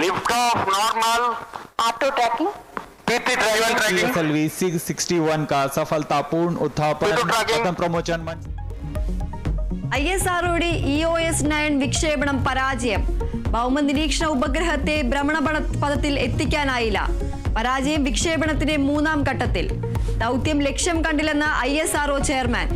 Lift off normal. Auto trekking PT driver tracking. PSLV 661 का सफलतापूर्ण उत्थापन प्रथम प्रमोचन मंच ISROയുടെ EOS-9 വിക്ഷേപണം പരാജയം. ഭൗമ നിരീക്ഷണ ഉപഗ്രഹത്തെ ഭ്രമണപഥത്തിൽ എത്തിക്കാനായില്ല. പരാജയം വിക്ഷേപണത്തിന്റെ മൂന്നാം ഘട്ടത്തിൽ. ദൗത്യം ലക്ഷ്യം കണ്ടില്ലെന്ന് ISRO chairman.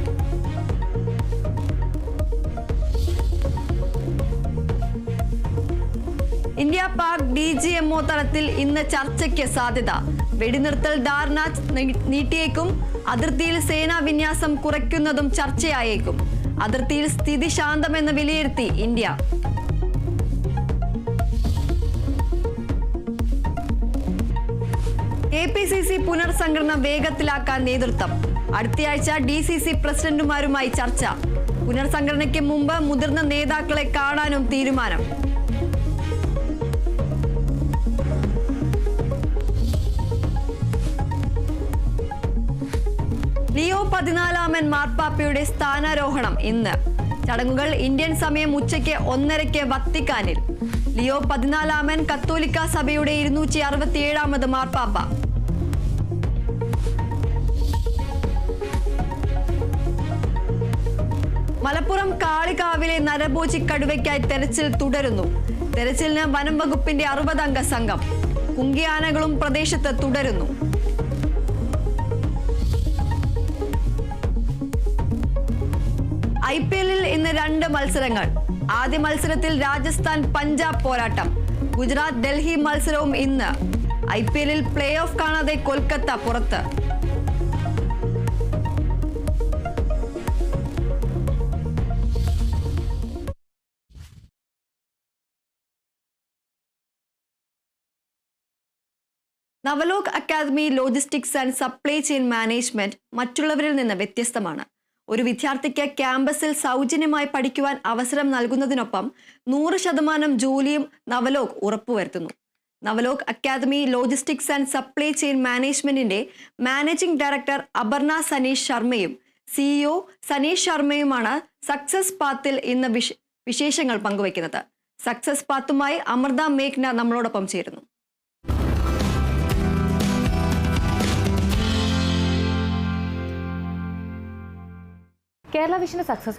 India Pak DGMO തലത്തിൽ ഇന്ന് ചർച്ചയ്ക്ക് സാധ്യത. വെടിനിർത്തൽ ധാരണ നീട്ടിയേക്കും. അതിർത്തിയിൽ സേനാ വിന്യാസം കുറയ്ക്കുന്നതും ചർച്ചയായേക്കും. അതിർത്തിയിൽ സ്ഥിതി ശാന്തമെന്ന് വിലയിരുത്തി ഇന്ത്യ. KPCC പുനർസംഘടന വേഗത്തിലാക്കാൻ നേതൃത്വം. അടുത്തയാഴ്ച DCC പ്രസിഡന്റുമാരുമായി ചർച്ച. പുനർസംഘടനയ്ക്ക് മുമ്പ് മുതിർന്ന നേതാക്കളെ കാണാനും തീരുമാനം. ലിയോ 14 മാർപ്പാപ്പയുടെ സ്ഥാനാരോഹണം ഇന്ന്. ചടങ്ങുകൾ ഇന്ത്യൻ സമയം ഉച്ചയ്ക്ക് 1:30 വത്തിക്കാനിൽ. ലിയോ 14 കത്തോലിക്ക സഭയുടെ 267 മാർപ്പാപ്പ. മലപ്പുറം കാളികാവിലെ നരഭോജി കടുവയ്ക്കായി തെരച്ചിൽ തുടരുന്നു. തെരച്ചിലിന് വനം വകുപ്പിന്റെ 60 അംഗ സംഘം. കുങ്കിയാനകളും പ്രദേശത്ത് തുടരുന്നു. IPL-ൽ ഇന്ന് 2 മത്സരങ്ങൾ. ആദ്യ മത്സരത്തിൽ രാജസ്ഥാൻ പഞ്ചാബ് പോരാട്ടം. ഗുജറാത്ത് ഡൽഹി മത്സരവും ഇന്ന്. IPL-ൽ പ്ലേ ഓഫ് കാണാതെ കൊൽക്കത്ത പുറത്ത്. Navalok academy logistics and supply chain management മറ്റുള്ളവരിൽ നിന്ന് വ്യത്യസ്തമാണ്. ഒരു വിദ്യാർത്ഥിക്ക് ക്യാമ്പസിൽ സൗജന്യമായി പഠിക്കുവാൻ അവസരം നൽകുന്നതിനൊപ്പം 100% ജോലിയും നവലോക് ഉറപ്പുവരുത്തുന്നു. Navalok academy logistics and supply chain മാനേജ്മെന്റിന്റെ മാനേജിംഗ് ഡയറക്ടർ അപർണ സനീഷ് ശർമ്മയും CEO സനീഷ് ശർമ്മയുമാണ് സക്സസ് പാത്തിൽ ഇന്ന് വിശേഷങ്ങൾ പങ്കുവയ്ക്കുന്നത്. സക്സസ് പാത്തുമായി അമൃത മേഘ്ന നമ്മളോടൊപ്പം ചേരുന്നു. കേരള വിഷന് സക്സസ്